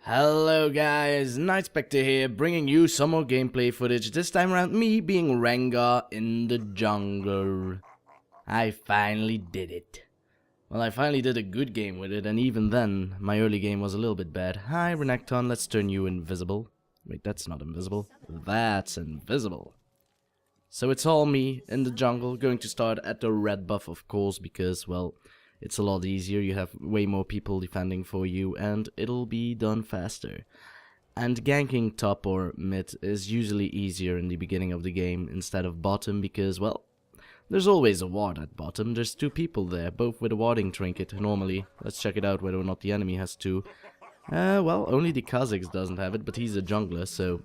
Hello guys, Nightspectre here, bringing you some more gameplay footage, this time around me being Rengar in the jungle. I finally did it. Well, I finally did a good game with it, and even then, my early game was a little bit bad. Hi Renekton, let's turn you invisible. Wait, that's not invisible. That's invisible. So it's all me in the jungle, going to start at the red buff of course, because, well, it's a lot easier, you have way more people defending for you, and it'll be done faster. And ganking top or mid is usually easier in the beginning of the game instead of bottom, because, well, there's always a ward at bottom. There's two people there, both with a warding trinket normally. Let's check it out whether or not the enemy has two. Well, only the Kha'Zix doesn't have it, but he's a jungler, so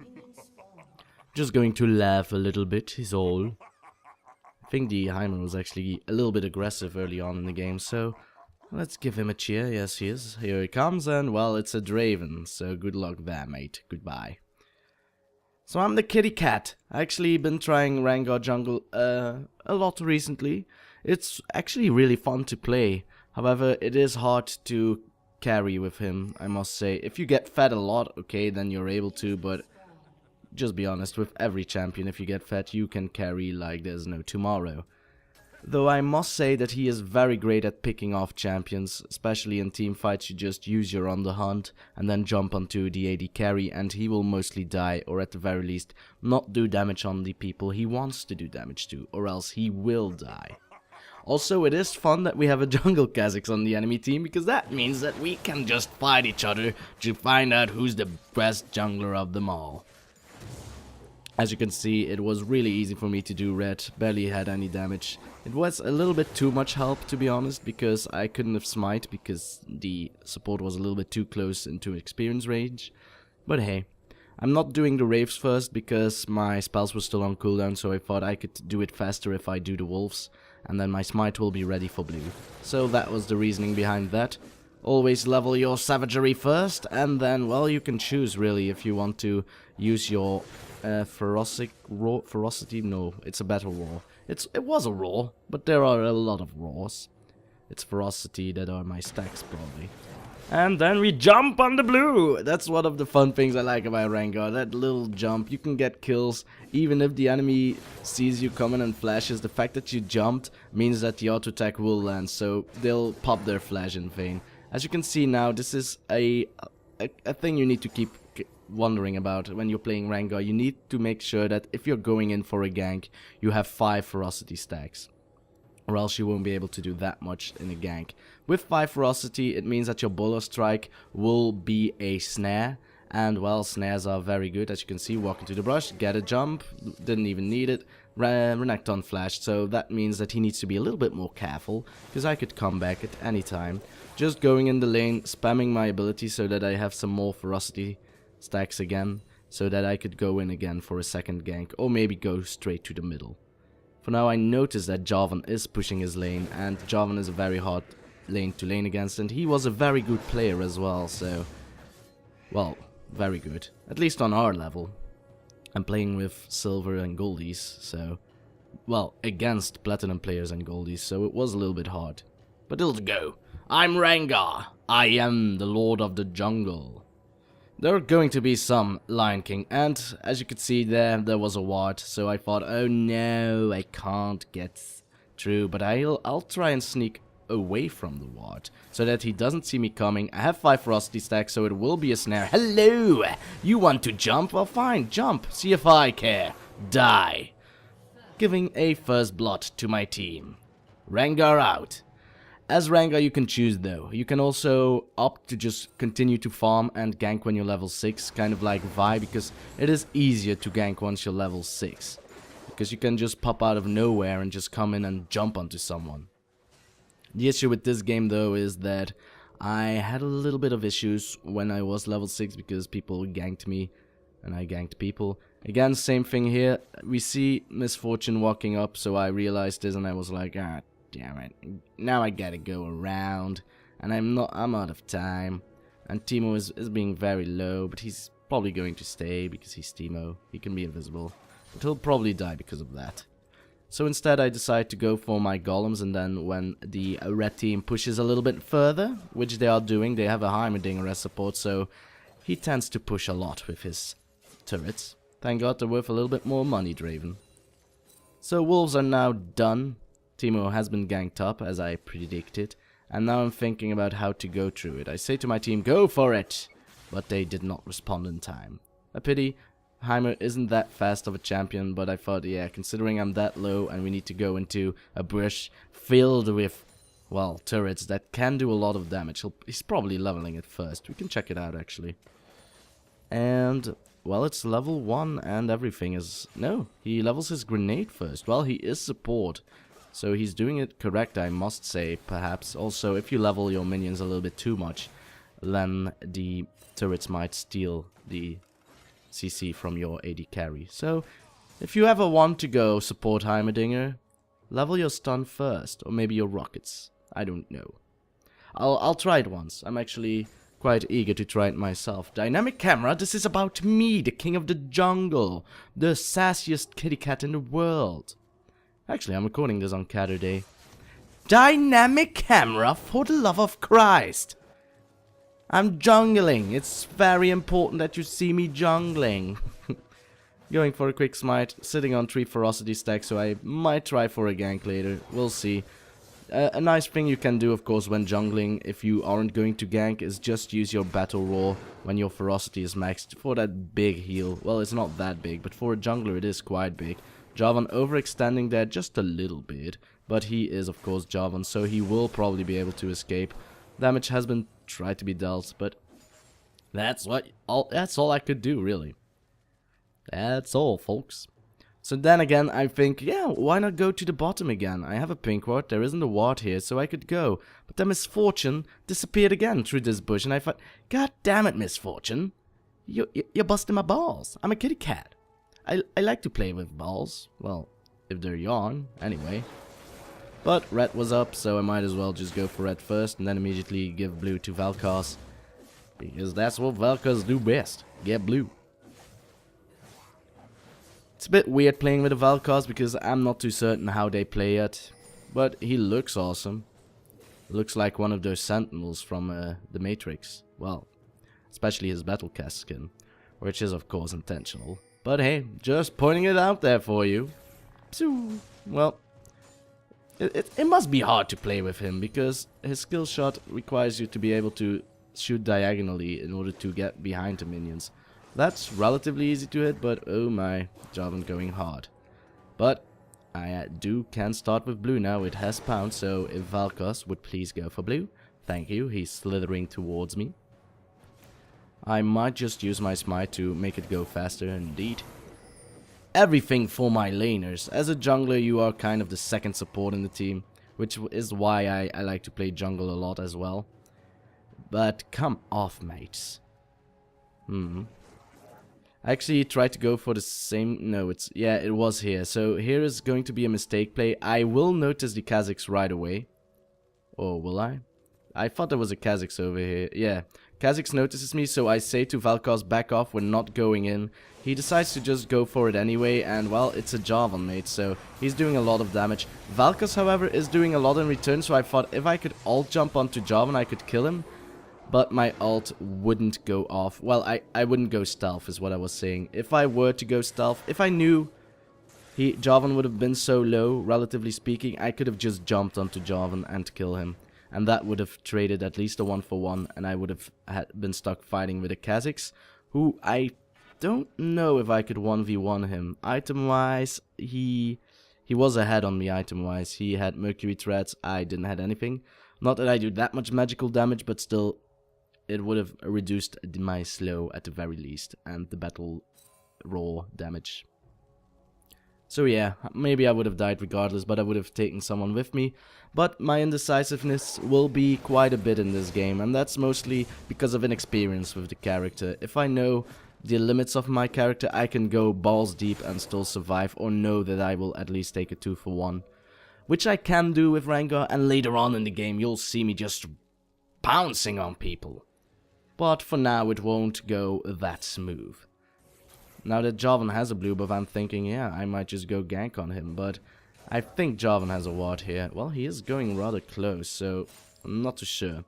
just going to laugh a little bit is all. I think the Heimer was actually a little bit aggressive early on in the game, so let's give him a cheer. Yes, he is. Here he comes, and, well, it's a Draven, so good luck there, mate. Goodbye. So I'm the kitty cat. I actually been trying Rengar jungle a lot recently. It's actually really fun to play. However, it is hard to carry with him, I must say. If you get fed a lot, okay, then you're able to, but just be honest, with every champion, if you get fed, you can carry like there's no tomorrow. Though I must say that he is very great at picking off champions, especially in team fights. You just use your on the hunt and then jump onto the AD carry, and he will mostly die, or at the very least not do damage on the people he wants to do damage to, or else he will die. Also, it is fun that we have a jungle Kha'Zix on the enemy team, because that means that we can just fight each other to find out who's the best jungler of them all. As you can see, it was really easy for me to do red, barely had any damage. It was a little bit too much help, to be honest, because I couldn't have smite because the support was a little bit too close into experience range. But hey, I'm not doing the waves first because my spells were still on cooldown, so I thought I could do it faster if I do the wolves, and then my smite will be ready for blue. So that was the reasoning behind that. Always level your savagery first, and then, well, you can choose really if you want to use your ferocity. No, it's a battle roar. It was a roar, but there are a lot of roars. It's ferocity that are my stacks probably. And then we jump on the blue. That's one of the fun things I like about Rengar. That little jump, you can get kills even if the enemy sees you coming and flashes. The fact that you jumped means that the auto attack will land, so they'll pop their flash in vain. As you can see now, this is a thing you need to keep wondering about when you're playing Rengar. You need to make sure that if you're going in for a gank, you have 5 ferocity stacks, or else you won't be able to do that much in a gank. With 5 ferocity, it means that your bullet strike will be a snare, and, well, snares are very good. As you can see, walk into the brush, get a jump, didn't even need it. Renekton flashed, so that means that he needs to be a little bit more careful, because I could come back at any time. Just going in the lane, spamming my ability so that I have some more ferocity stacks again, so that I could go in again for a second gank, or maybe go straight to the middle. For now, I noticed that Jarvan is pushing his lane, and Jarvan is a very hard lane to lane against, and he was a very good player as well, so, well, very good. At least on our level. I'm playing with silver and goldies, so, well, against platinum players and goldies, so it was a little bit hard. But it'll go. I'm Rengar. I am the Lord of the Jungle. There are going to be some Lion King, and as you could see there was a ward, so I thought, oh no, I can't get through, but I'll try and sneak away from the ward, so that he doesn't see me coming. I have 5 ferocity stacks, so it will be a snare. Hello! You want to jump? Well, fine, jump. See if I care. Die. Giving a first blood to my team. Rengar out. As Rengar, you can choose though. You can also opt to just continue to farm and gank when you're level 6, kind of like Vi, because it is easier to gank once you're level 6. Because you can just pop out of nowhere and just come in and jump onto someone. The issue with this game though is that I had a little bit of issues when I was level 6 because people ganked me and I ganked people. Again, same thing here. We see Misfortune walking up, so I realized this and I was like, ah, damn it. Now I gotta go around and I'm out of time. And Teemo is being very low, but he's probably going to stay because he's Teemo. He can be invisible, but he'll probably die because of that. So instead I decide to go for my golems, and then when the red team pushes a little bit further, which they are doing, they have a Heimerdinger as support, so he tends to push a lot with his turrets. Thank God they're worth a little bit more money, Draven. So wolves are now done. Teemo has been ganked up, as I predicted, and now I'm thinking about how to go through it. I say to my team, go for it! But they did not respond in time. A pity. Heimer isn't that fast of a champion, but I thought, yeah, considering I'm that low and we need to go into a bush filled with, well, turrets that can do a lot of damage. He's probably leveling it first. We can check it out, actually. And, well, it's level 1 and everything is... No, he levels his grenade first. Well, he is support, so he's doing it correct, I must say, perhaps. Also, if you level your minions a little bit too much, then the turrets might steal the CC from your AD carry. So, if you ever want to go support Heimerdinger, level your stun first, or maybe your rockets. I don't know. I'll try it once. I'm actually quite eager to try it myself. Dynamic camera, this is about me, the king of the jungle, the sassiest kitty cat in the world. Actually, I'm recording this on Catter Day. Dynamic camera, for the love of Christ! I'm jungling. It's very important that you see me jungling. Going for a quick smite, sitting on 3 ferocity stacks, so I might try for a gank later. We'll see. A nice thing you can do, of course, when jungling, if you aren't going to gank, is just use your battle roar when your ferocity is maxed for that big heal. Well, it's not that big, but for a jungler it is quite big. Jarvan overextending there just a little bit, but he is, of course, Jarvan, so he will probably be able to escape. Damage has been tried to be dealt, but that's all I could do, really. That's all, folks. So then again, I think, yeah, why not go to the bottom again? I have a pink ward, there isn't a ward here, so I could go. But then Misfortune disappeared again through this bush, and I thought, God damn it, Misfortune. You're busting my balls. I'm a kitty cat. I like to play with balls. Well, if they're yarn, anyway. But red was up, so I might as well just go for red first and then immediately give blue to Vel'Koz. Because that's what Vel'Koz do best. Get blue. It's a bit weird playing with the Vel'Koz because I'm not too certain how they play it. But he looks awesome. Looks like one of those sentinels from the Matrix. Well, especially his battle cast skin. Which is of course intentional. But hey, just pointing it out there for you. Well, it must be hard to play with him, because his skill shot requires you to be able to shoot diagonally in order to get behind the minions. That's relatively easy to hit, but oh my, Jarvan going hard. But I can start with blue now, it has pound, so if Vel'Koz would please go for blue. Thank you, he's slithering towards me. I might just use my smite to make it go faster indeed. Everything for my laners. As a jungler, you are kind of the second support in the team, which is why I like to play jungle a lot as well. But come off, mates. I actually tried to go for the same... No, it was here. So here is going to be a mistake play. I will notice the Kha'Zix right away. Or will I? I thought there was a Kha'Zix over here. Yeah, Kha'Zix notices me, so I say to Vel'Koz, back off, we're not going in. He decides to just go for it anyway, and well, it's a Jarvan mate, so he's doing a lot of damage. Vel'Koz, however, is doing a lot in return, so I thought if I could ult jump onto Jarvan, I could kill him. But my ult wouldn't go off. Well, I wouldn't go stealth, is what I was saying. If I were to go stealth, if I knew Jarvan would have been so low, relatively speaking, I could have just jumped onto Jarvan and kill him. And that would have traded at least a 1-for-1, and I would have been stuck fighting with a Kha'Zix, who I don't know if I could 1v1 him. Item-wise, he was ahead on me item-wise. He had Mercury Threads, I didn't have anything. Not that I do that much magical damage, but still, it would have reduced my slow at the very least, and the battle raw damage. So yeah, maybe I would have died regardless, but I would have taken someone with me. But my indecisiveness will be quite a bit in this game, and that's mostly because of inexperience with the character. If I know the limits of my character, I can go balls deep and still survive, or know that I will at least take a 2-for-1. Which I can do with Rengar, and later on in the game you'll see me just pouncing on people. But for now it won't go that smooth. Now that Jarvan has a blue buff, I'm thinking, yeah, I might just go gank on him, but I think Jarvan has a ward here. Well, he is going rather close, so I'm not too sure.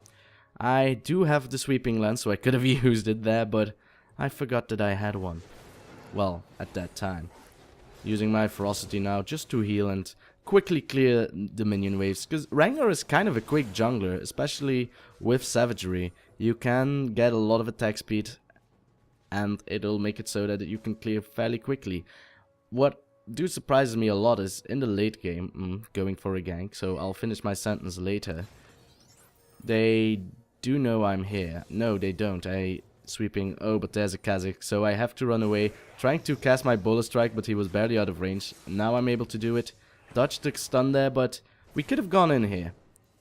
I do have the sweeping lens, so I could have used it there, but I forgot that I had one. Well, at that time. Using my ferocity now just to heal and quickly clear the minion waves, because Rengar is kind of a quick jungler, especially with savagery. You can get a lot of attack speed and it'll make it so that you can clear fairly quickly. What surprises me a lot is in the late game, going for a gank, so I'll finish my sentence later. They do know I'm here. No, they don't. Sweeping. Oh, but there's a Kha'Zix, so I have to run away. Trying to cast my bullet strike, but he was barely out of range. Now I'm able to do it. Dodged the stun there, but we could have gone in here.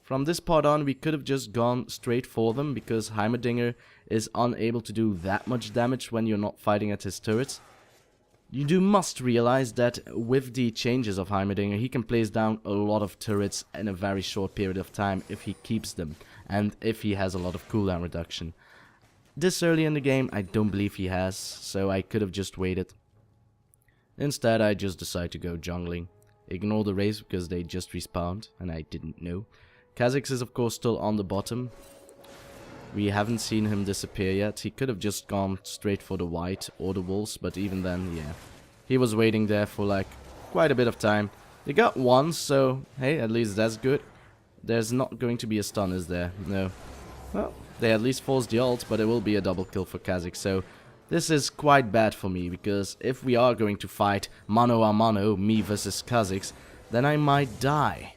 From this part on, we could have just gone straight for them, because Heimerdinger is unable to do that much damage when you're not fighting at his turrets. You must realize that with the changes of Heimerdinger, he can place down a lot of turrets in a very short period of time if he keeps them, and if he has a lot of cooldown reduction. This early in the game, I don't believe he has, so I could have just waited. Instead, I just decided to go jungling. Ignore the race because they just respawned, and I didn't know. Kha'Zix is of course still on the bottom. We haven't seen him disappear yet. He could have just gone straight for the white or the wolves, but even then, yeah. He was waiting there for like quite a bit of time. They got one, so hey, at least that's good. There's not going to be a stun, is there? No. Well, they at least forced the ult, but it will be a double kill for Kha'Zix, so this is quite bad for me, because if we are going to fight mano a mano, me versus Kha'Zix, then I might die.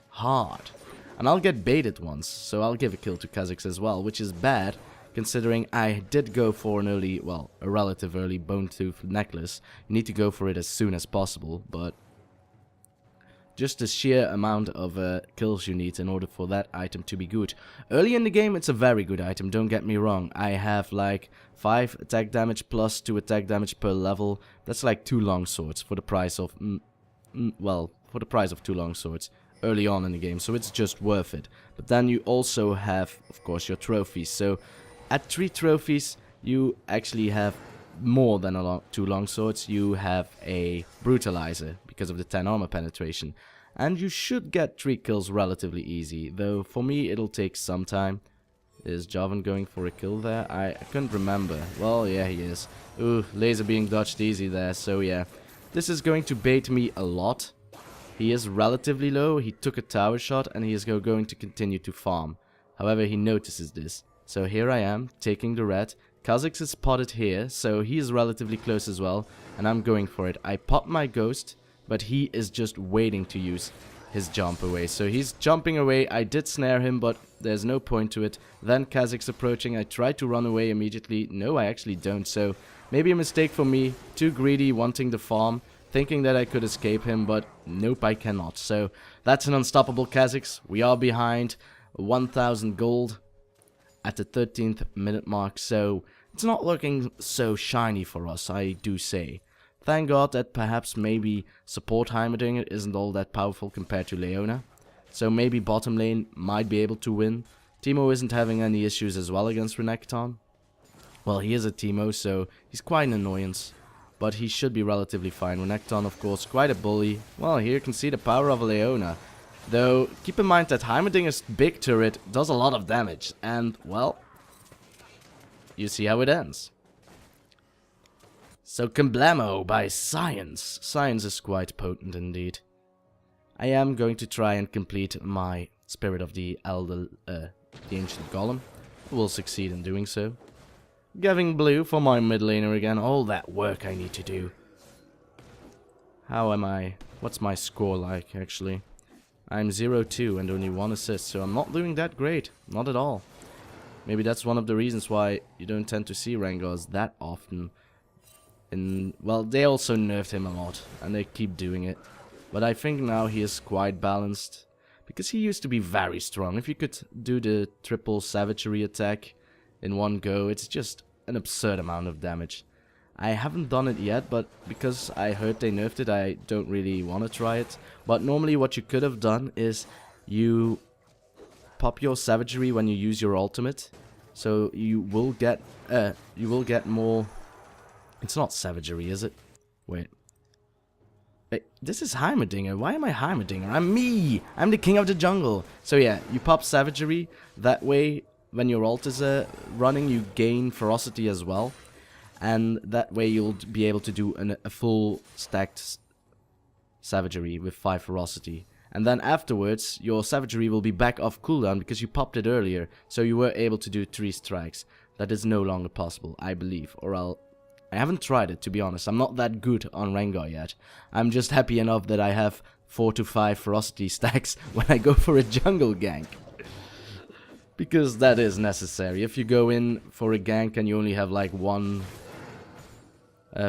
Hard. And I'll get baited once, so I'll give a kill to Kha'Zix as well, which is bad, considering I did go for an early, well, a relative early bone tooth necklace. You need to go for it as soon as possible, but just the sheer amount of kills you need in order for that item to be good. Early in the game, it's a very good item, don't get me wrong. I have like 5 attack damage plus 2 attack damage per level. That's like 2 longswords for the price of, well, for the price of 2 longswords early on in the game, so it's just worth it. But then you also have, of course, your trophies. So at 3 trophies, you actually have more than 2 longswords. You have a brutalizer because of the 10 armor penetration, and you should get 3 kills relatively easy, though for me it'll take some time. Is Jarvan going for a kill there? I couldn't remember. Well, yeah, he is. Ooh, laser being dodged easy there, so yeah. This is going to bait me a lot. He is relatively low, he took a tower shot, and he is going to continue to farm. However, he notices this. So here I am, taking the red. Kha'Zix is spotted here, so he is relatively close as well, and I'm going for it. I pop my ghost, but he is just waiting to use his jump away. So he's jumping away. I did snare him, but there's no point to it. Then Kha'Zix approaching. I try to run away immediately. No, I actually don't. So maybe a mistake for me. Too greedy, wanting the farm, thinking that I could escape him, but nope, I cannot. So that's an unstoppable Kha'Zix. We are behind 1,000 gold at the 13th minute mark, so it's not looking so shiny for us, I do say. Thank God that perhaps maybe support Heimerdinger isn't all that powerful compared to Leona, so maybe bottom lane might be able to win. Teemo isn't having any issues as well against Renekton. Well, he is a Teemo, so he's quite an annoyance, but he should be relatively fine. Renekton, of course, quite a bully. Well, here you can see the power of Leona. Though, keep in mind that Heimerdinger's big turret does a lot of damage, and, well, you see how it ends. So, Kamblamo by Science. Science is quite potent indeed. I am going to try and complete my Spirit of the Ancient Golem. Will succeed in doing so. Giving blue for my mid laner again. All that work I need to do. How am I? What's my score like, actually? I'm 0-2 and only 1 assist, so I'm not doing that great. Not at all. Maybe that's one of the reasons why you don't tend to see Rengars that often. Well, they also nerfed him a lot, and they keep doing it. But I think now he is quite balanced, because he used to be very strong. If you could do the triple savagery attack in one go, it's just an absurd amount of damage. I haven't done it yet, but because I heard they nerfed it, I don't really want to try it. But normally what you could have done is you pop your savagery when you use your ultimate. So you will get more. It's not savagery, is it? Wait. This is Heimerdinger. Why am I Heimerdinger? I'm me! I'm the king of the jungle. So yeah, you pop Savagery. That way, when your ult is running, you gain Ferocity as well. And that way you'll be able to do a full stacked Savagery with 5 Ferocity. And then afterwards, your Savagery will be back off cooldown because you popped it earlier. So you were able to do 3 strikes. That is no longer possible, I believe. Or I haven't tried it, to be honest. I'm not that good on Rengar yet. I'm just happy enough that I have 4 to 5 Ferocity stacks when I go for a jungle gank. Because that is necessary. If you go in for a gank and you only have like 1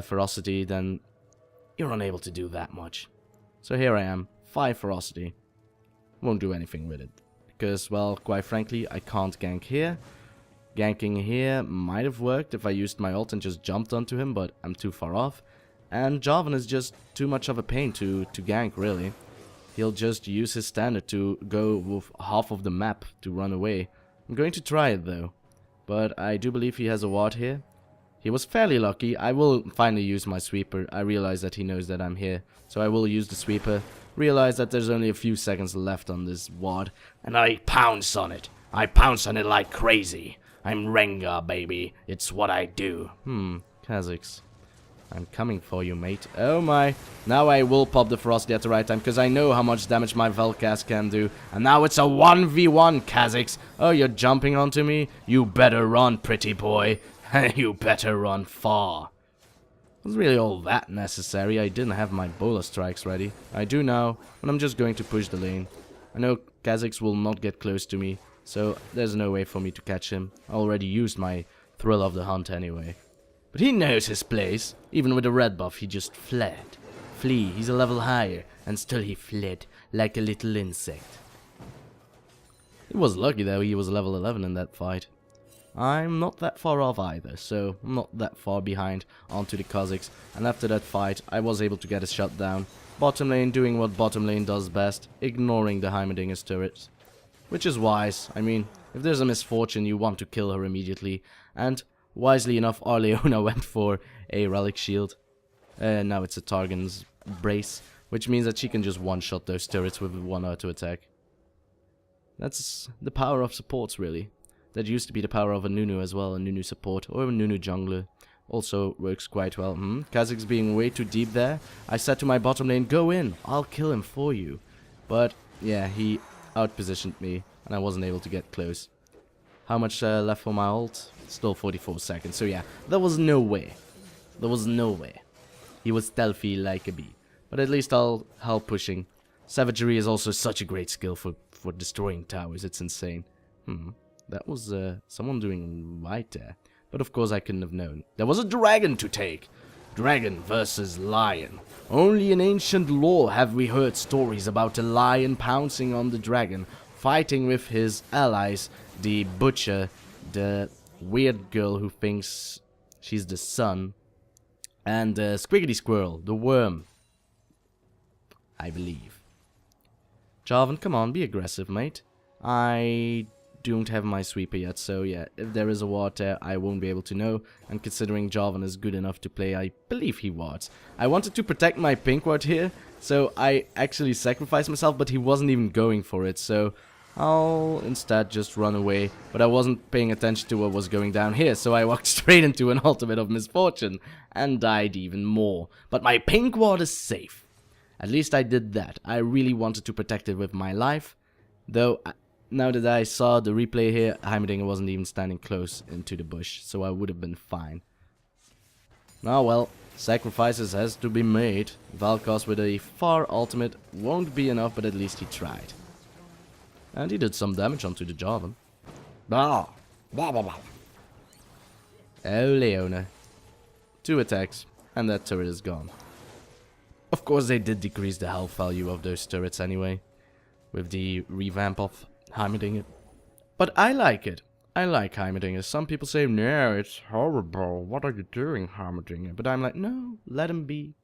Ferocity, then you're unable to do that much. So here I am, 5 Ferocity. Won't do anything with it. Because, well, quite frankly, I can't gank here. Ganking here might have worked if I used my ult and just jumped onto him, but I'm too far off. And Jarvan is just too much of a pain to gank, really. He'll just use his standard to go with half of the map to run away. I'm going to try it, though. But I do believe he has a ward here. He was fairly lucky. I will finally use my sweeper. I realize that he knows that I'm here. So I will use the sweeper. Realize that there's only a few seconds left on this ward. And I pounce on it. I pounce on it like crazy. I'm Rengar, baby. It's what I do. Kha'Zix. I'm coming for you, mate. Oh my. Now I will pop the Ferocity at the right time, because I know how much damage my Vel'Cast can do. And now it's a 1v1, Kha'Zix. Oh, you're jumping onto me? You better run, pretty boy. You better run far. Wasn't really all that necessary. I didn't have my Bola Strikes ready. I do now, but I'm just going to push the lane. I know Kha'Zix will not get close to me, so there's no way for me to catch him. I already used my Thrill of the Hunt anyway. But he knows his place. Even with the red buff, he just fled. Flee, he's a level higher, and still he fled like a little insect. He was lucky though, he was level 11 in that fight. I'm not that far off either, so I'm not that far behind onto the Kha'Zix. And after that fight, I was able to get a shutdown. Bottom lane doing what bottom lane does best, ignoring the Heimerdinger's turrets. Which is wise. I mean, if there's a misfortune, you want to kill her immediately. And wisely enough, our Leona went for a Relic Shield. Now it's a Targon's Brace, which means that she can just one-shot those turrets with one auto attack. That's the power of supports, really. That used to be the power of a Nunu as well, a Nunu support, or a Nunu jungler. Also works quite well. Kha'Zix being way too deep there. I said to my bottom lane, go in, I'll kill him for you. But, yeah, he outpositioned me, and I wasn't able to get close. How much left for my ult? Still 44 seconds, so yeah, there was no way. There was no way. He was stealthy like a bee. But at least I'll help pushing. Savagery is also such a great skill for destroying towers, it's insane. That was someone doing right there. But of course I couldn't have known. There was a dragon to take. Dragon versus lion. Only in ancient lore have we heard stories about a lion pouncing on the dragon, fighting with his allies, the butcher, the weird girl who thinks she's the sun, and Squiggity Squirrel, the worm. I believe. Jarvan, come on, be aggressive, mate. I don't have my sweeper yet, so yeah, if there is a ward there, I won't be able to know, and considering Jarvan is good enough to play, I believe he wards. I wanted to protect my pink ward here, so I actually sacrificed myself, but he wasn't even going for it, so I'll instead just run away, but I wasn't paying attention to what was going down here, so I walked straight into an ultimate of misfortune, and died even more. But my pink ward is safe. At least I did that. I really wanted to protect it with my life, though now that I saw the replay here, Heimerdinger wasn't even standing close into the bush, so I would have been fine. Oh well, sacrifices has to be made. Vel'Cast with a far ultimate won't be enough, but at least he tried. And he did some damage onto the Jarvan. Oh, Leona. 2 attacks, and that turret is gone. Of course they did decrease the health value of those turrets anyway, with the revamp of Heimerdinger. But I like it. I like Heimerdinger. Some people say, no, it's horrible. What are you doing, Heimerdinger? But I'm like, no, let him be.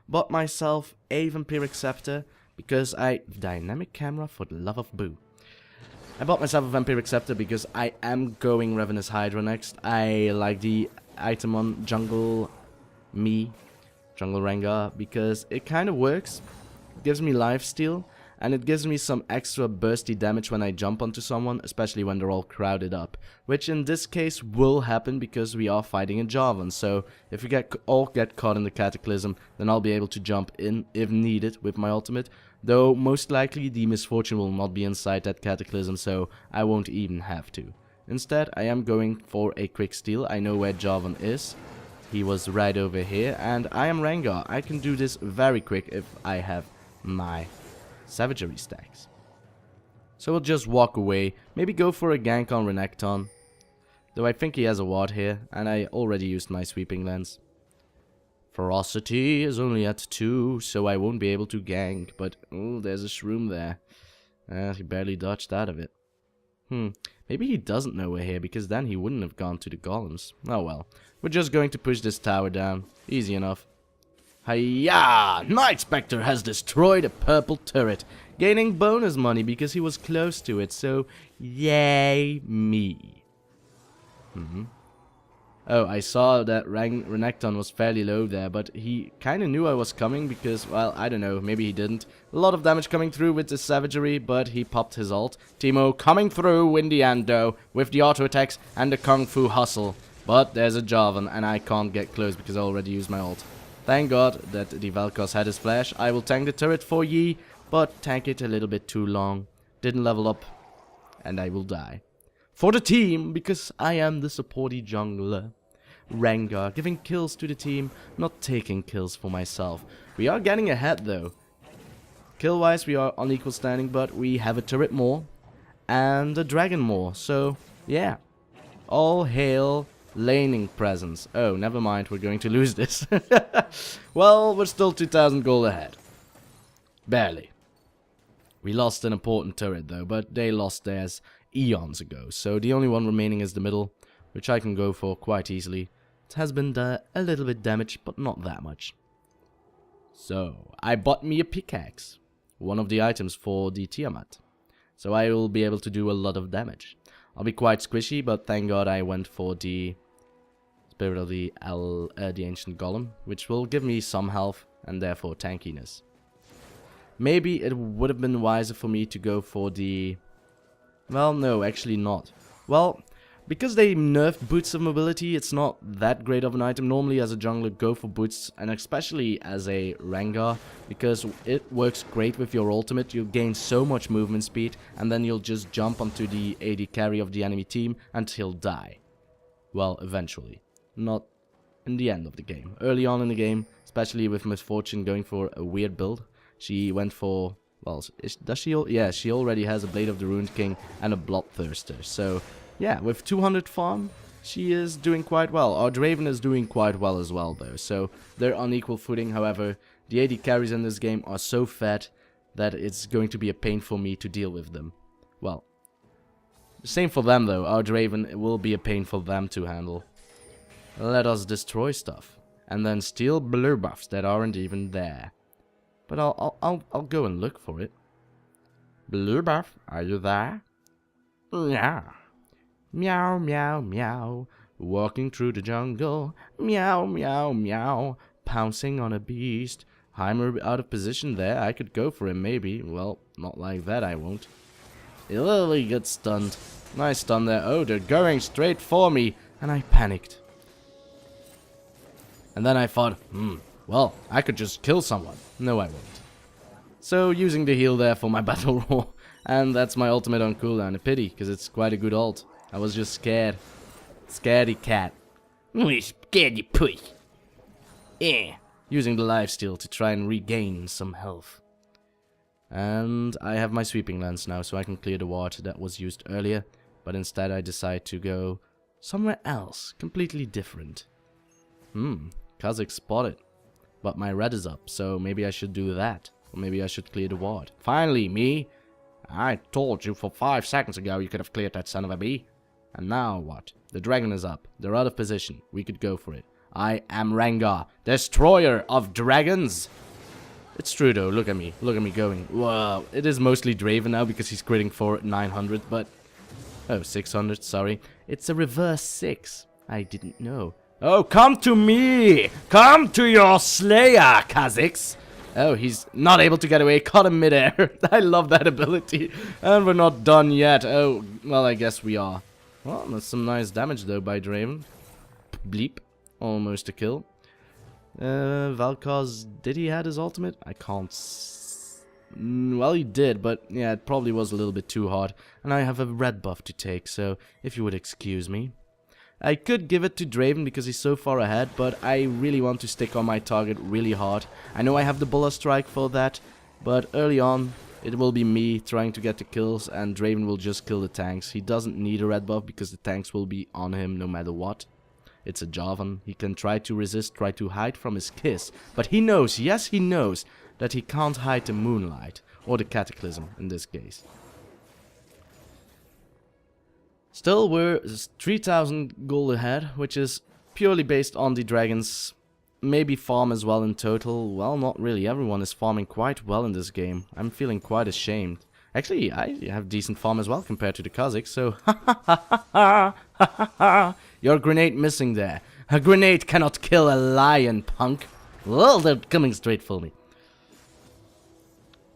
Bought myself a Vampiric Scepter because dynamic camera for the love of Boo. I bought myself a Vampiric Scepter because I am going Ravenous Hydra next. I like the item on jungle me. Jungle Rengar, because it kind of works. It gives me lifesteal, and it gives me some extra bursty damage when I jump onto someone, especially when they're all crowded up. Which in this case will happen because we are fighting a Jarvan, so if we all get caught in the Cataclysm, then I'll be able to jump in if needed with my ultimate. Though most likely the Misfortune will not be inside that Cataclysm, so I won't even have to. Instead, I am going for a quick steal. I know where Jarvan is. He was right over here, and I am Rengar. I can do this very quick if I have my Savagery stacks. So we'll just walk away, maybe go for a gank on Renekton. Though I think he has a ward here, and I already used my sweeping lens. Ferocity is only at 2, so I won't be able to gank, but oh, there's a shroom there. He barely dodged out of it. Maybe he doesn't know we're here, because then he wouldn't have gone to the golems. Oh well, we're just going to push this tower down. Easy enough. Hiya! Nightspectre has destroyed a purple turret, gaining bonus money because he was close to it, so yay me. Oh, I saw that Renekton was fairly low there, but he kind of knew I was coming because, well, I don't know, maybe he didn't. A lot of damage coming through with the Savagery, but he popped his ult. Teemo coming through in the end, though, with the auto attacks and the Kung Fu hustle. But there's a Jarvan, and I can't get close because I already used my ult. Thank God that the Vel'Koz had his flash. I will tank the turret for ye, but tank it a little bit too long. Didn't level up, and I will die. For the team, because I am the supporty jungler. Rengar, giving kills to the team, not taking kills for myself. We are getting ahead though. Kill-wise, we are on equal standing, but we have a turret more and a dragon more. So, yeah. All hail laning presence. Oh, never mind, we're going to lose this. Well, we're still 2,000 gold ahead. Barely. We lost an important turret though, but they lost theirs eons ago. So the only one remaining is the middle, which I can go for quite easily. It has been a little bit damaged, but not that much. So, I bought me a pickaxe. One of the items for the Tiamat. So I will be able to do a lot of damage. I'll be quite squishy, but thank God I went for the Spirit of the Ancient Golem, which will give me some health and therefore tankiness. Maybe it would have been wiser for me to go for the... Well, no, actually not. Well, because they nerfed boots of mobility, it's not that great of an item. Normally as a jungler, go for boots, and especially as a Rengar, because it works great with your ultimate. You'll gain so much movement speed, and then you'll just jump onto the AD carry of the enemy team and he'll die. Well, eventually. Not in the end of the game. Early on in the game, especially with Misfortune going for a weird build, she went for... Well, does she? Yeah, she already has a Blade of the Ruined King and a Bloodthirster. So, yeah, with 200 farm, she is doing quite well. Our Draven is doing quite well as well, though. So, they're on equal footing. However, the AD carries in this game are so fat that it's going to be a pain for me to deal with them. Well, same for them, though. Our Draven will be a pain for them to handle. Let us destroy stuff. And then steal blue buffs that aren't even there. But I'll go and look for it. Blue buff, are you there? Yeah. Meow, meow, meow. Walking through the jungle. Meow, meow, meow. Pouncing on a beast. Heimer out of position there. I could go for him maybe. Well, not like that I won't. He literally gets stunned. Nice stun there. Oh, they're going straight for me. And I panicked. And then I thought, well, I could just kill someone. No, I won't. So, using the heal there for my battle roar. And that's my ultimate on cooldown. A pity, because it's quite a good ult. I was just scared. Scaredy cat. We scared you push. Yeah. Using the lifesteal to try and regain some health. And I have my sweeping lens now, so I can clear the ward that was used earlier. But instead I decide to go somewhere else. Completely different. Kha'Zix spotted. But my red is up, so maybe I should do that. Or maybe I should clear the ward. Finally, me! I told you for 5 seconds ago you could have cleared that son of a bee. And now what? The dragon is up. They're out of position. We could go for it. I am Rengar, destroyer of dragons! It's true though, look at me. Look at me going. Whoa, it is mostly Draven now because he's critting for 900, but... Oh, 600, sorry. It's a reverse 6. I didn't know. Oh, come to me! Come to your slayer, Kha'Zix! Oh, he's not able to get away. Caught him midair. I love that ability. And we're not done yet. Oh, well, I guess we are. Well, that's some nice damage, though, by Draven. Bleep. Almost a kill. Valkos, did he had his ultimate? I can't well, he did, but yeah, it probably was a little bit too hard. And I have a red buff to take, so if you would excuse me. I could give it to Draven because he's so far ahead, but I really want to stick on my target really hard. I know I have the Bullet Strike for that, but early on it will be me trying to get the kills and Draven will just kill the tanks. He doesn't need a red buff because the tanks will be on him no matter what. It's a Jarvan. He can try to resist, try to hide from his kiss, but he knows, yes he knows, that he can't hide the Moonlight, or the Cataclysm in this case. Still, we're 3000 gold ahead, which is purely based on the dragons. Maybe farm as well in total. Well, not really. Everyone is farming quite well in this game. I'm feeling quite ashamed. Actually, I have decent farm as well compared to the Kha'Zix, so your grenade missing there. A grenade cannot kill a lion, punk. Well, they're coming straight for me.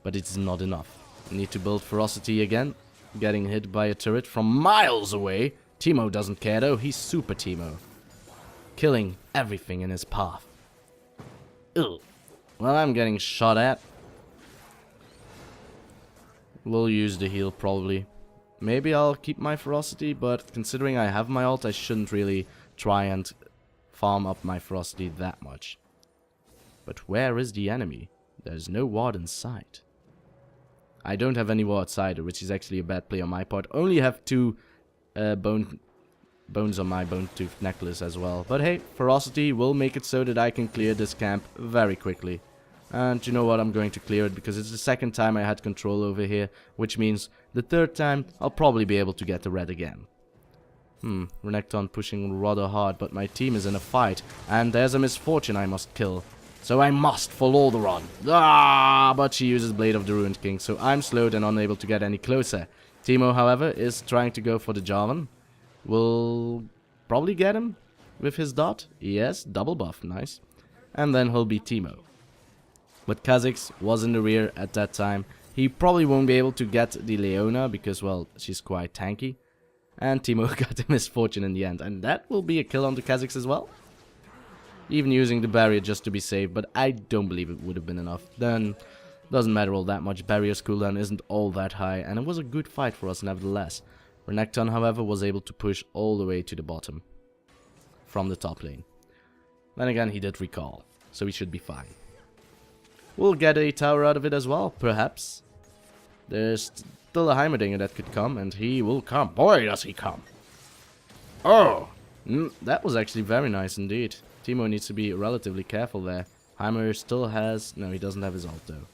But it's not enough. I need to build ferocity again. Getting hit by a turret from miles away. Teemo doesn't care though, he's super Teemo. Killing everything in his path. Ugh. Well, I'm getting shot at. We'll use the heal probably. Maybe I'll keep my ferocity, but considering I have my ult, I shouldn't really try and farm up my ferocity that much. But where is the enemy? There's no ward in sight. I don't have any wards either, which is actually a bad play on my part. Only have 2 bones on my bone tooth necklace as well. But hey, ferocity will make it so that I can clear this camp very quickly. And you know what, I'm going to clear it because it's the second time I had control over here, which means the third time I'll probably be able to get the red again. Renekton pushing rather hard, but my team is in a fight, and there's a misfortune I must kill. So I must follow the run. But she uses Blade of the Ruined King, so I'm slowed and unable to get any closer. Teemo, however, is trying to go for the Jarvan. Will probably get him with his dot. Yes, double buff, nice. And then he'll be Teemo. But Kha'Zix was in the rear at that time. He probably won't be able to get the Leona because, well, she's quite tanky. And Teemo got the misfortune in the end. And that will be a kill on the Kha'Zix as well. Even using the barrier just to be safe, but I don't believe it would have been enough. Then, doesn't matter all that much. Barrier's cooldown isn't all that high, and it was a good fight for us nevertheless. Renekton, however, was able to push all the way to the bottom from the top lane. Then again, he did recall, so he should be fine. We'll get a tower out of it as well, perhaps. There's still a Heimerdinger that could come, and he will come. Boy, does he come! Oh! That was actually very nice indeed. Teemo needs to be relatively careful there. Heimer still has... No, he doesn't have his ult though.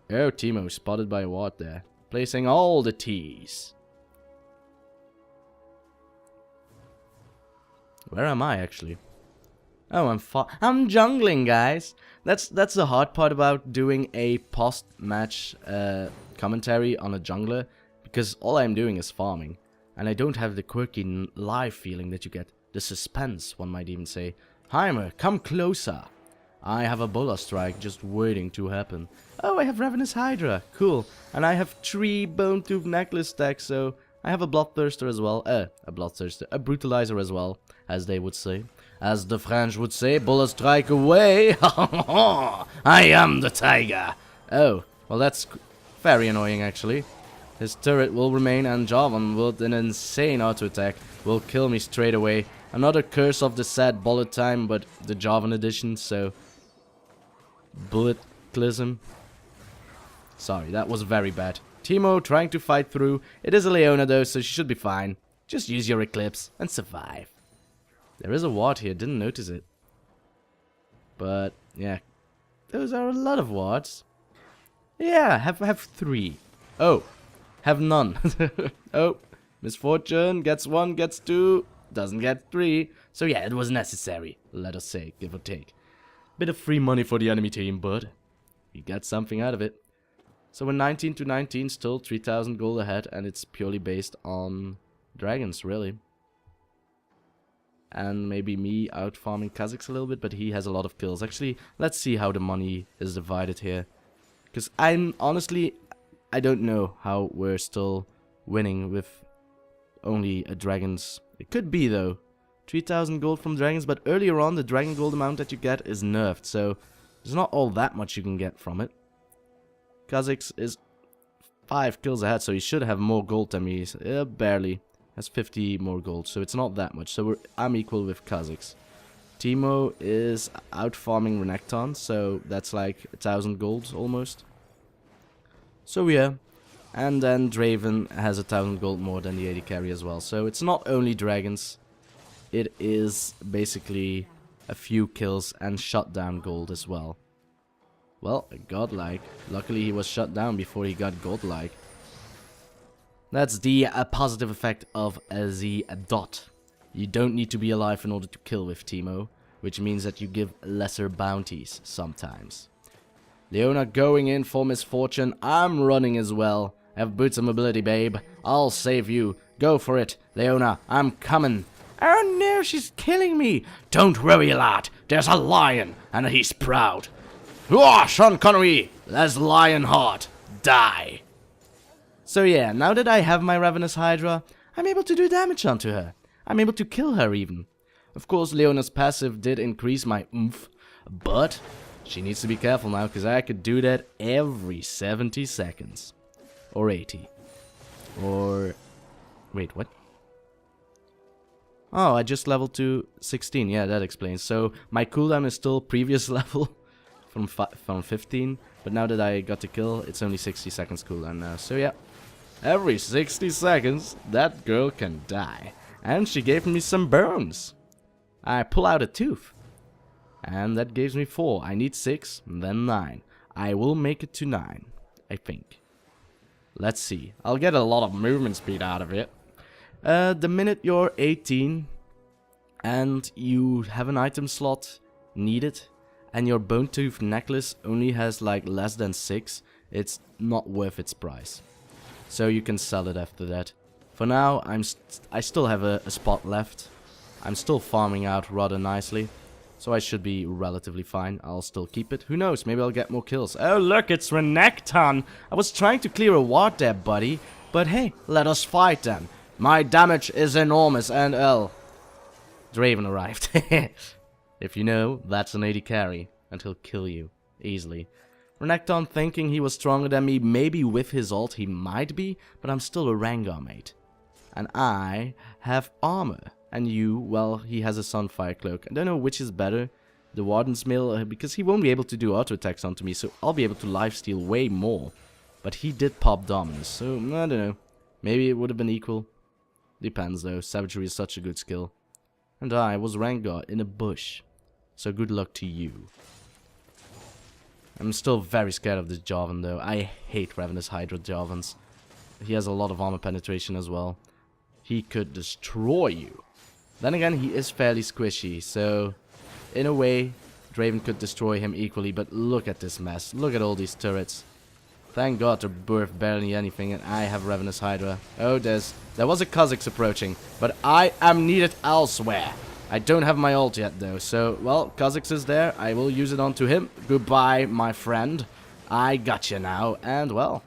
Oh, Teemo spotted by a ward there. Placing all the T's. Where am I actually? Oh, I'm jungling, guys. That's the hard part about doing a post-match commentary on a jungler. Because all I'm doing is farming. And I don't have the quirky live feeling that you get. The suspense, one might even say. Heimer, come closer. I have a Bullet Strike just waiting to happen. Oh, I have Ravenous Hydra. Cool. And I have 3 Bone Tooth Necklace stacks, so I have a Bloodthirster as well. A Bloodthirster. A Brutalizer as well, as they would say. As the French would say, Bullet Strike away. I am the tiger. Oh, well that's very annoying actually. His turret will remain, and Jarvan with an insane auto attack will kill me straight away. Another Curse of the Sad Bullet time, but the Jarvan edition, so... Bulletclism. Sorry, that was very bad. Teemo trying to fight through. It is a Leona though, so she should be fine. Just use your Eclipse and survive. There is a ward here, didn't notice it. But, yeah. Those are a lot of wards. Yeah, have 3. Oh. Have none. Oh, misfortune, gets 1, gets 2, doesn't get 3. So yeah, it was necessary, let us say, give or take. Bit of free money for the enemy team, but we got something out of it. So we're 19 to 19, still 3000 gold ahead, and it's purely based on dragons, really. and maybe me out farming Kazakhs a little bit, but he has a lot of kills. Actually, let's see how the money is divided here. Because honestly, I don't know how we're still winning with only a dragons. It could be though. 3,000 gold from dragons, but earlier on the dragon gold amount that you get is nerfed, so there's not all that much you can get from it. Kazakhs is 5 kills ahead, so he should have more gold than me. Barely. Has 50 more gold, so it's not that much. So I'm equal with Kazakhs. Timo is out farming Renekton, so that's like 1,000 gold almost. So yeah. And then Draven has 1,000 gold more than the AD carry as well. So it's not only dragons. It is basically a few kills and shutdown gold as well. Well, godlike. Luckily he was shut down before he got godlike. That's the positive effect of the dot. You don't need to be alive in order to kill with Timo, which means that you give lesser bounties sometimes. Leona going in for misfortune. I'm running as well. Have boots of mobility, babe. I'll save you. Go for it, Leona. I'm coming. Oh no, she's killing me. Don't worry, lad. There's a lion, and he's proud. Oh, Sean Connery, that's Lionheart. Die. So yeah, now that I have my Ravenous Hydra, I'm able to do damage onto her. I'm able to kill her even. Of course, Leona's passive did increase my oomph, but she needs to be careful now, because I could do that every 70 seconds. Or 80. Or... wait, what? Oh, I just leveled to 16. Yeah, that explains. So my cooldown is still previous level from 15. But now that I got the kill, it's only 60 seconds cooldown now. So yeah, every 60 seconds, that girl can die. And she gave me some bones. I pull out a tooth. And that gives me 4. I need 6, then 9. I will make it to 9, I think. Let's see. I'll get a lot of movement speed out of it. The minute you're 18 and you have an item slot needed and your bone tooth necklace only has like less than 6, it's not worth its price. So you can sell it after that. For now, I still have a spot left. I'm still farming out rather nicely, so I should be relatively fine. I'll still keep it. Who knows, maybe I'll get more kills. Oh look, it's Renekton! I was trying to clear a ward there, buddy. But hey, let us fight then. My damage is enormous, and Draven arrived. If you know, that's an AD carry, and he'll kill you easily. Renekton thinking he was stronger than me, maybe with his ult he might be, but I'm still a Rengar mate. And I have armor, and you, well, he has a Sunfire Cloak. I don't know which is better, the Warden's Mail, because he won't be able to do auto attacks onto me, so I'll be able to lifesteal way more. But he did pop Dominus, so I don't know. Maybe it would have been equal. Depends though, Savagery is such a good skill. And I was Rengar in a bush. So good luck to you. I'm still very scared of this Jarvan though. I hate Ravenous Hydra Jarvans. He has a lot of armor penetration as well. He could destroy you. Then again, he is fairly squishy, so in a way, Draven could destroy him equally, but look at this mess. Look at all these turrets. Thank God they're worth barely anything, and I have Ravenous Hydra. Oh, there was a Kazakhs approaching, but I am needed elsewhere. I don't have my ult yet, though, so, well, Kazakhs is there. I will use it onto him. Goodbye, my friend. I got you now, and, well,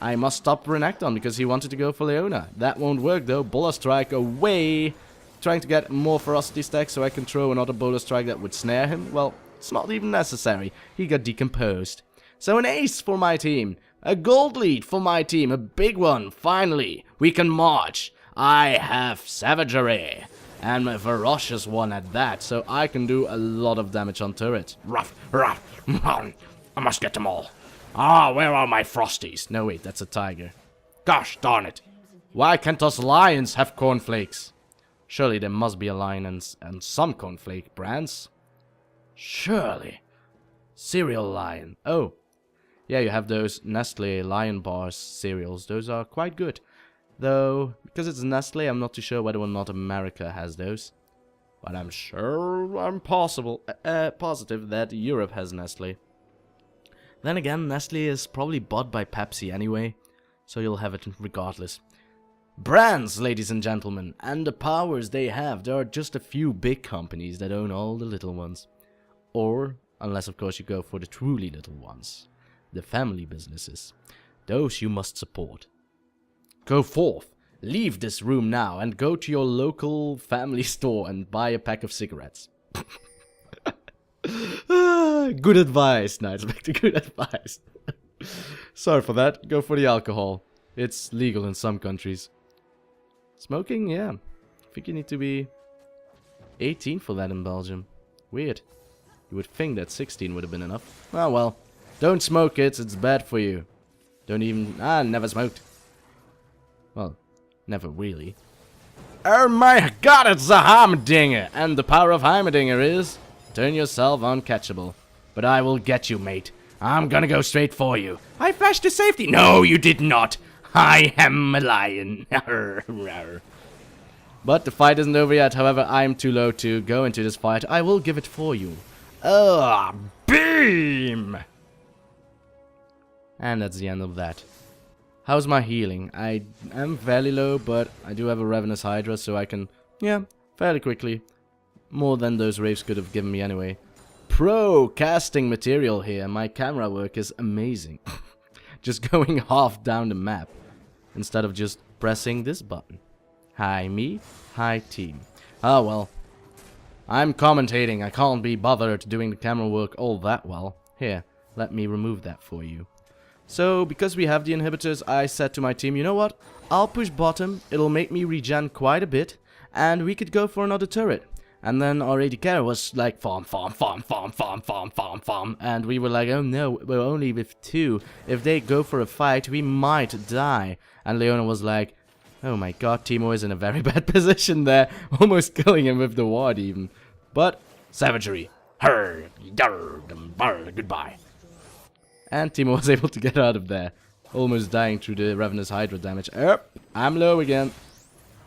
I must stop Renekton because he wanted to go for Leona. That won't work, though. Bola Strike away. Trying to get more Ferocity stacks so I can throw another Bola Strike that would snare him. Well, it's not even necessary. He got decomposed. So an ace for my team, a gold lead for my team, a big one, finally, we can march. I have Savagery, and a ferocious one at that, so I can do a lot of damage on turrets. Ruff, ruff, I must get them all. Ah, where are my Frosties? No wait, that's a tiger. Gosh darn it, why can't us lions have cornflakes? Surely there must be a lion and some cornflake brands. Surely. Cereal lion, oh. Yeah, you have those Nestle Lion Bars cereals. Those are quite good. Though, because it's Nestle, I'm not too sure whether or not America has those. But I'm sure I'm positive that Europe has Nestle. Then again, Nestle is probably bought by Pepsi anyway, so you'll have it regardless. Brands, ladies and gentlemen, and the powers they have. There are just a few big companies that own all the little ones. Or, unless of course you go for the truly little ones, the family businesses. Those you must support. Go forth, leave this room now, and go to your local family store and buy a pack of cigarettes. Good advice, Nightspectre, good advice. Sorry for that, go for the alcohol. It's legal in some countries. Smoking, yeah. I think you need to be 18 for that in Belgium. Weird. You would think that 16 would have been enough. Oh well. Don't smoke, kids, it's bad for you. Don't even... never smoked. Well, never really. Oh my god, it's a Heimerdinger! And the power of Heimerdinger is... turn yourself uncatchable. But I will get you, mate. I'm gonna go straight for you. I flashed to safety. No, you did not. I am a lion. But the fight isn't over yet. However, I'm too low to go into this fight. I will give it for you. Beam! And that's the end of that. How's my healing? I am fairly low, but I do have a Ravenous Hydra, so I can, yeah, fairly quickly. More than those Wraiths could have given me anyway. Pro casting material here. My camera work is amazing. Just going half down the map. Instead of just pressing this button. Hi me, hi team. Oh well. I'm commentating. I can't be bothered doing the camera work all that well. Here, let me remove that for you. So, because we have the inhibitors, I said to my team, you know what? I'll push bottom. It'll make me regen quite a bit. And we could go for another turret. And then our AD carry was like, farm. And we were like, oh no, we're only with 2. If they go for a fight, we might die. And Leona was like, oh my god, Teemo is in a very bad position there. Almost killing him with the ward even. But, savagery. Goodbye. And Teemo was able to get out of there. Almost dying through the Ravenous Hydra damage. I'm low again.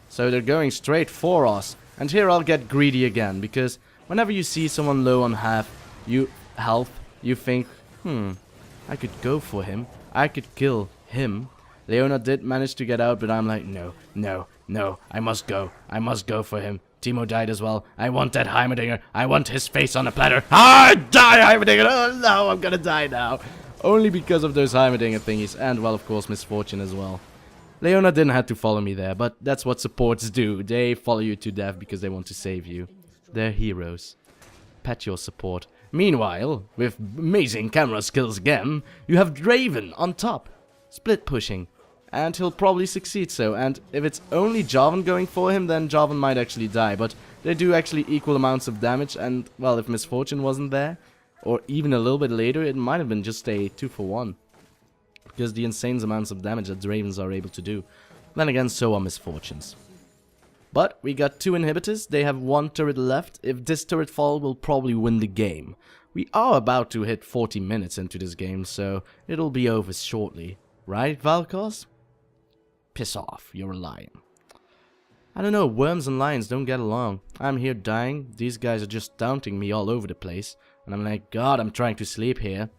So they're going straight for us. And here I'll get greedy again, because whenever you see someone low on health, you think, I could go for him. I could kill him. Leona did manage to get out, but I'm like, no, I must go. I must go for him. Teemo died as well. I want that Heimerdinger. I want his face on a platter. Die, Heimerdinger! Oh no, I'm gonna die now. Only because of those Heimerdinger thingies, and well, of course, misfortune as well. Leona didn't have to follow me there, but that's what supports do. They follow you to death because they want to save you. They're heroes. Pet your support. Meanwhile, with amazing camera skills again, you have Draven on top. Split pushing. And he'll probably succeed so. And if it's only Jarvan going for him, then Jarvan might actually die. But they do actually equal amounts of damage. And, well, if misfortune wasn't there, or even a little bit later, it might have been just a 2-for-1. Because the insane amounts of damage that Ravens are able to do. Then again, so are misfortunes. But we got 2 inhibitors. They have 1 turret left. If this turret fall, we'll probably win the game. We are about to hit 40 minutes into this game, so it'll be over shortly. Right, Valkos? Piss off, you're a lion. I don't know, worms and lions don't get along. I'm here dying. These guys are just taunting me all over the place. And I'm like, God, I'm trying to sleep here.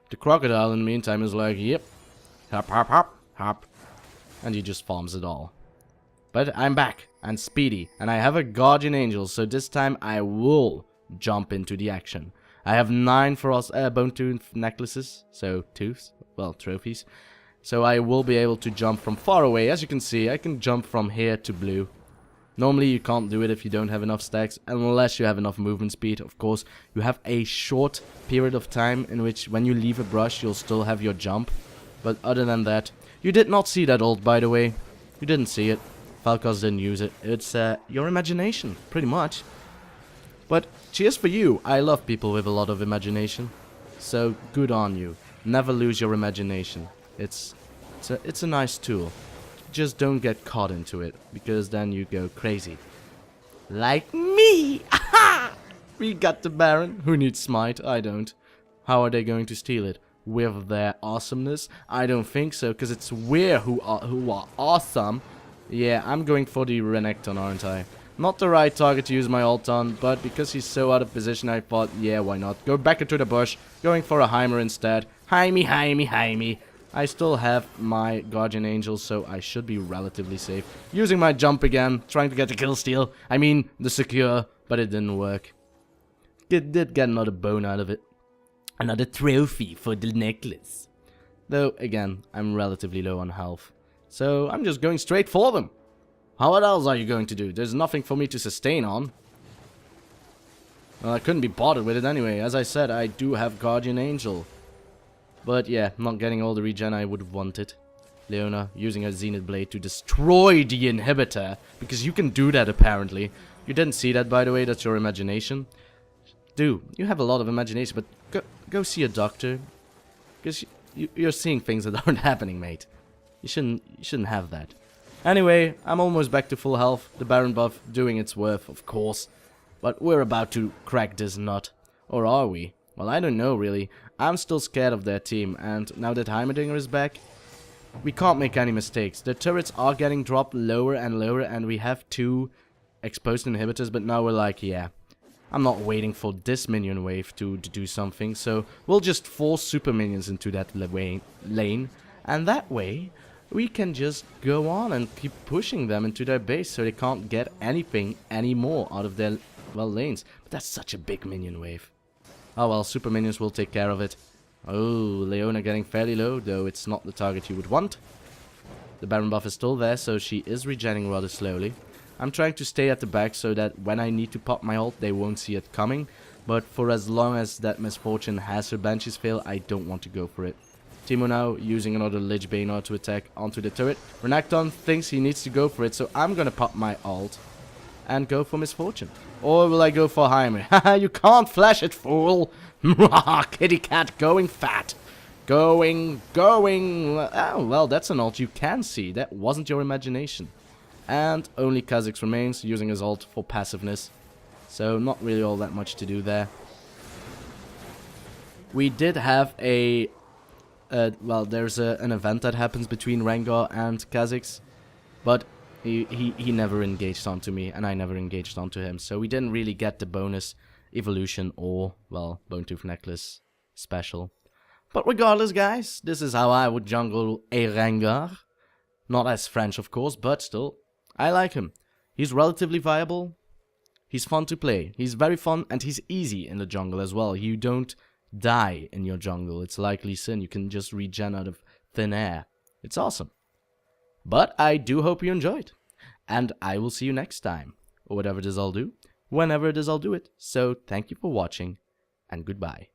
The crocodile in the meantime is like, yep. Hop, hop, hop, hop. And he just farms it all. But I'm back, and speedy, and I have a Guardian Angel, so this time I will jump into the action. I have 9 for us bone tooth necklaces, so tooths, well, trophies. So I will be able to jump from far away. As you can see, I can jump from here to blue. Normally you can't do it if you don't have enough stacks, unless you have enough movement speed. Of course, you have a short period of time in which when you leave a brush, you'll still have your jump. But other than that, you did not see that ult, by the way. You didn't see it. Falcos didn't use it. It's your imagination, pretty much. But cheers for you. I love people with a lot of imagination. So good on you. Never lose your imagination. It's a nice tool. Just don't get caught into it, because then you go crazy. Like me! Aha! We got the Baron. Who needs smite? I don't. How are they going to steal it? With their awesomeness? I don't think so, because it's we who are awesome. Yeah, I'm going for the Renekton, aren't I? Not the right target to use my ult on, but because he's so out of position, I thought, yeah, why not? Go back into the bush, going for a Heimer instead. Hi me. I still have my Guardian Angel, so I should be relatively safe. Using my jump again, trying to get the kill steal. I mean, the secure, but it didn't work. Did get another bone out of it. Another trophy for the necklace. Though, again, I'm relatively low on health. So, I'm just going straight for them. What else are you going to do? There's nothing for me to sustain on. Well, I couldn't be bothered with it anyway. As I said, I do have Guardian Angel. But yeah, not getting all the regen I would have wanted. Leona using her Zenith Blade to destroy the inhibitor. Because you can do that apparently. You didn't see that, by the way. That's your imagination. Dude, you have a lot of imagination, but go see a doctor. Because you're seeing things that aren't happening, mate. You shouldn't have that. Anyway, I'm almost back to full health. The Baron buff doing its worth, of course. But we're about to crack this nut. Or are we? Well, I don't know, really. I'm still scared of their team, and now that Heimerdinger is back, we can't make any mistakes. The turrets are getting dropped lower and lower, and we have 2 exposed inhibitors, but now we're like, yeah, I'm not waiting for this minion wave to do something, so we'll just force super minions into that lane, and that way, we can just go on and keep pushing them into their base, so they can't get anything anymore out of their, well, lanes. But that's such a big minion wave. Oh well, super minions will take care of it. Oh, Leona getting fairly low, though it's not the target you would want. The Baron buff is still there, so she is regenerating rather slowly. I'm trying to stay at the back so that when I need to pop my ult, they won't see it coming. But for as long as that Misfortune has her Banshees fail, I don't want to go for it. Teemo now using another Lich Bane to attack onto the turret. Renekton thinks he needs to go for it, so I'm gonna pop my ult and go for Misfortune. Or will I go for Heimer? Haha, you can't flash it, fool! Kitty cat going fat. Going. Oh, well, that's an ult you can see. That wasn't your imagination. And only Kha'Zix remains, using his ult for passiveness. So, not really all that much to do there. We did have a... well, there's an event that happens between Rengar and Kha'Zix. But he never engaged onto me, and I never engaged onto him. So we didn't really get the bonus evolution or, well, Bone Tooth Necklace special. But regardless, guys, this is how I would jungle a Rengar. Not as French, of course, but still, I like him. He's relatively viable. He's fun to play. He's very fun, and he's easy in the jungle as well. You don't die in your jungle. It's like Lee Sin. You can just regen out of thin air. It's awesome. But I do hope you enjoyed. And I will see you next time. Or whatever it is I'll do. Whenever it is I'll do it. So thank you for watching. And goodbye.